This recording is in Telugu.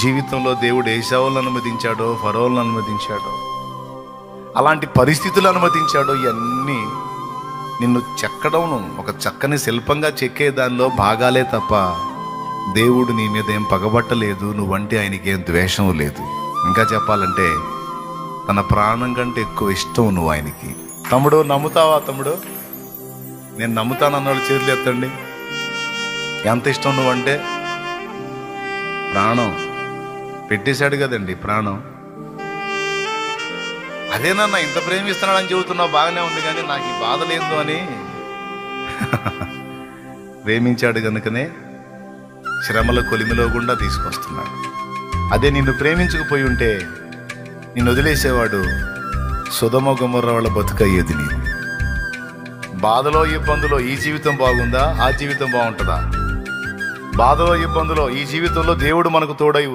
జీవితంలో దేవుడు ఏశావులను అనుమతించాడో, ఫరోలను అనుమతించాడో, అలాంటి పరిస్థితులు అనుమతించాడో, ఇవన్నీ నిన్ను చెక్కడం, ఒక చక్కని శిల్పంగా చెక్కే దానిలో భాగాలే తప్ప దేవుడు నీ మీద ఏం పగబట్టలేదు, నువ్వంటే ఆయనకి ఏం ద్వేషం లేదు. ఇంకా చెప్పాలంటే తన ప్రాణం కంటే ఎక్కువ ఇష్టం నువ్వు ఆయనకి. తమ్ముడు, నమ్ముతావా? తమ్ముడు, నేను నమ్ముతానన్నాడు చేతులు ఎత్తండి. ఎంత ఇష్టం నువ్వంటే? ప్రాణం పెట్టేశాడు కదండి, ప్రాణం. అదేనన్నా ఇంత ప్రేమిస్తున్నాడని చెబుతున్నావు, బాగానే ఉంది, కానీ నాకు ఈ బాధ లేదు అని. ప్రేమించాడు కనుకనే శ్రమల కొలిమిలో గుండా తీసుకొస్తున్నాడు. అదే నిన్ను ప్రేమించకపోయి ఉంటే నిన్ను వదిలేసేవాడు. సొదొమ గొమొర్రా వాళ్ళ బతుకయ్యేది నీకు. బాధలో ఇబ్బందులో ఈ జీవితం బాగుందా? ఆ జీవితం బాగుంటుందా? బాధలో ఇబ్బందులో ఈ జీవితంలో దేవుడు మనకు తోడై